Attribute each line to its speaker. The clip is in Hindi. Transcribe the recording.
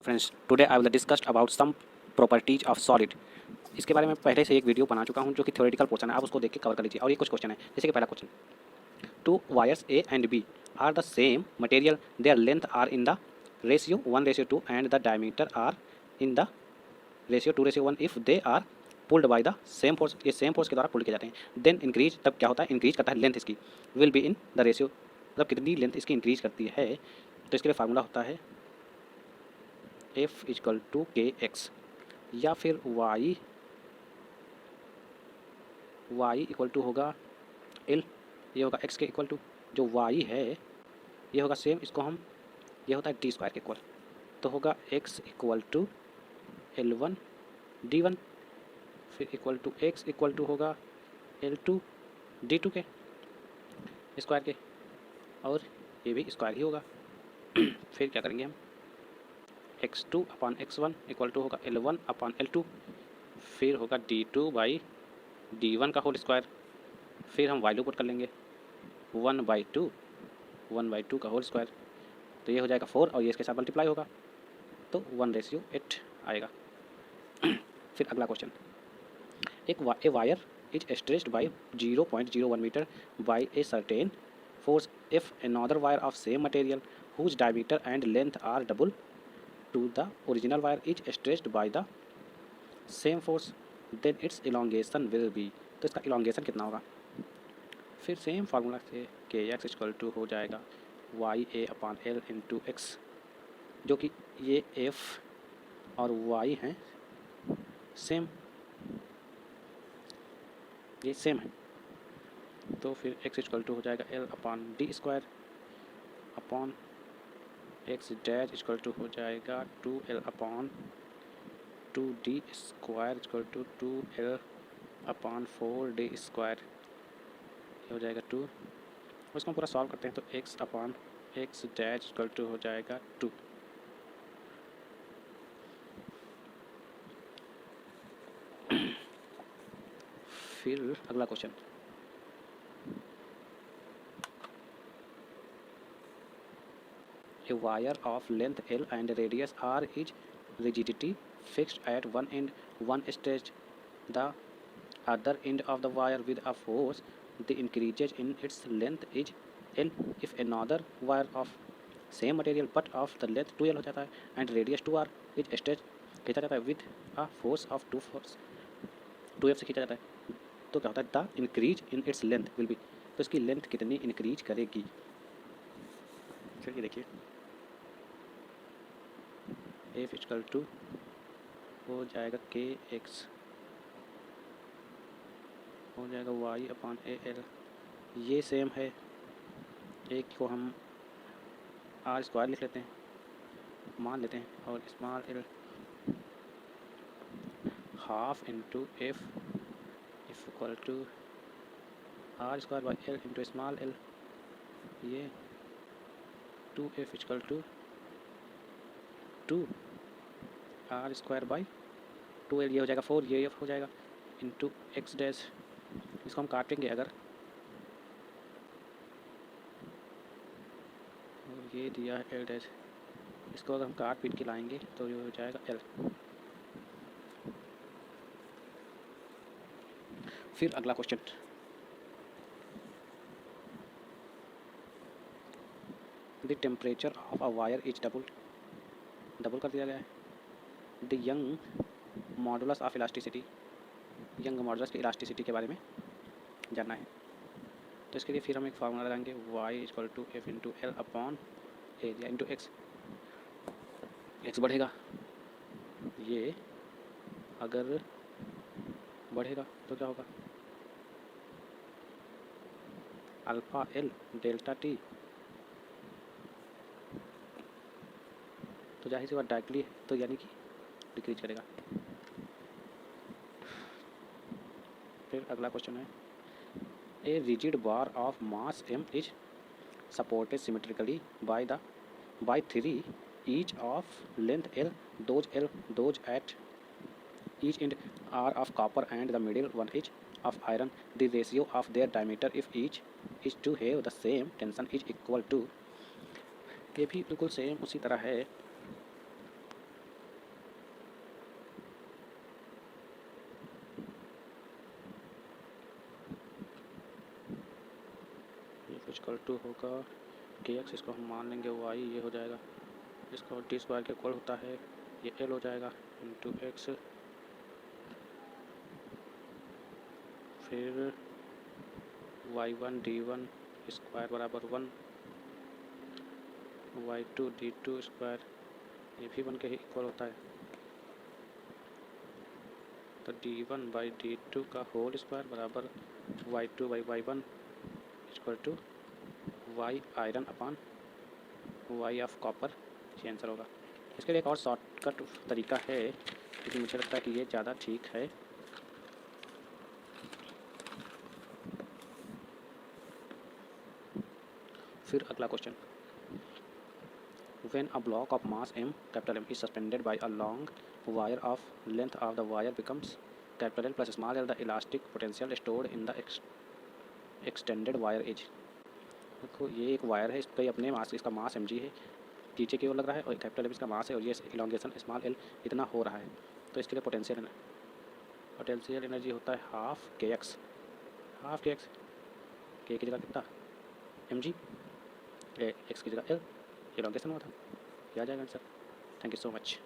Speaker 1: Friends, today I will discuss about some properties of solid. इसके बारे में पहले से एक वीडियो बना चुका हूं जो कि थ्योरेटिकल पोर्शन है, आप उसको देख के कवर कर लीजिए। और ये कुछ क्वेश्चन है, जैसे कि पहला question, two wires A and B are the same material, their length are in the ratio 1:2 and the diameter are in the ratio 2:1 if they are pulled by the same force. ये सेम फोर्स के द्वारा पुल किए जाते हैं। देन इंक्रीज, तब क्या होता है, इंक्रीज करता है लेंथ इसकी, will be in the ratio, मतलब कितनी लेंथ इसकी इंक्रीज करती है। तो इसके लिए फार्मूला होता है एफ इजकल टू के एक्स, या फिर वाई इक्वल टू होगा एल, ये होगा एक्स के इक्वल टू, जो वाई है ये होगा सेम, इसको हम, ये होता है डी स्क्वायर के इक्वल, तो होगा x equal to L1 D1, फिर equal to X equal to होगा L2 D2 के स्क्वायर के, और ये भी स्क्वायर ही होगा। फिर क्या करेंगे हम, x2 upon x1 equal to होगा L1 अपान L2, फिर होगा D2 बाई D1 का होल स्क्वायर, फिर हम वैल्यू पुट कर लेंगे 1/2 का होल स्क्वायर, तो ये हो जाएगा 4 और ये इसके साथ मल्टीप्लाई होगा तो 1:8 आएगा। फिर अगला question, a wire is stretched by 0.01 metre by a certain force if another wire of same material whose diameter and length are double to the original wire is stretched by the same force, then its elongation will be. तो इसका इलोंगेशन कितना होगा, फिर सेम फार्मूला से के एक्स इक्वल टू हो जाएगा वाई ए अपान एल इंटू एक्स, जो कि ये एफ और वाई हैं सेम, ये सेम है, तो फिर एक्स इक्वल टू हो जाएगा L upon D square upon X dash equal to हो जाएगा 2l upon 2d square equal to 2l upon 4d square, ये हो जाएगा 2। उसको हम पूरा सॉल्व करते हैं तो x upon X dash equal to हो जाएगा 2। फिर अगला question, a wire of length L and radius R is rigidity fixed at one end, one stretch the other end of the wire with a force that increases in its length is L if another wire of same material but of the length 2L हो जाता है and radius 2R is stretched, खींचा जाता है with a force of 2F से खींचा जाता है, तो क्या होता है, the increase in its length will be, तो इसकी लेंथ कितनी इंक्रीज करेगी। चलिए देखिए, एफ इक्वल टू हो जाएगा के एक्स, हो जाएगा वाई अपान ए एल, ये सेम है, एक को हम आर स्क्वायर लिख लेते हैं, मान लेते हैं, और small L half into F equal to R square by L into small L, ये 2f equal to 2 R square by 2l, ये हो जाएगा 4, ये एफ हो जाएगा इंटू एक्स डैश, इसको हम काटेंगे अगर, और ये दिया है एल डैश, इसको अगर हम काट पीट के लाएंगे तो ये हो जाएगा एल। फिर अगला question, the temperature of a wire is double कर दिया गया है। The young modulus of elasticity, young modulus की इलास्टिसिटी के बारे में जानना है, तो इसके लिए फिर हम एक फार्मूला लगाएंगे Y equal to F into L upon area into X, X बढ़ेगा, ये अगर बढ़ेगा तो क्या होगा, अल्फ़ा एल डेल्टा टी, तो जाहिर सी बात डायरेक्टली तो यानी कि डिक्रीज करेगा। फिर अगला क्वेश्चन है, a rigid bar of mass m is supported symmetrically by 3 each of length L, those at each end are of copper and the middle one is of iron. The ratio of their diameter if each is to have the same tension is equal to, ये भी बिल्कुल सेम उसी तरह है, इक्वल टू होगा के एक्स, इसको हम मान लेंगे वाई, ये हो जाएगा, इसको डी स्क्वायर के इक्वल होता है, ये एल हो जाएगा इंटू एक्स, फिर Y one D one square बराबर 1, Y two D two square, ये भी 1 के ही इक्वल होता है, तो D one by D two का होल स्क्वायर बराबर Y two by Y one equal to Y iron upon Y of copper, ये आंसर होगा। इसके लिए एक और शॉर्टकट तरीका है, लेकिन मुझे लगता है कि ये ज़्यादा ठीक है। फिर अगला question, when a block of mass m capital M is suspended by a long wire of length of the wire becomes capital L plus small l, the elastic potential stored in the extended wire is। देखो ये एक वायर है, इस पर अपने मास, इसका मास mg है, पीछे की ओर लग रहा है, और कैपिटल M इसका मास है, और ये इलांगेशन स्मॉल l इतना हो रहा है, तो इसके लिए पोटेंशियल एनर्जी होता है हाफ के एक्स, के की जगह कितना mg, एक्स की जगह l, इलांगेशन हुआ था, ये आ जाएगा answer. Thank you so much.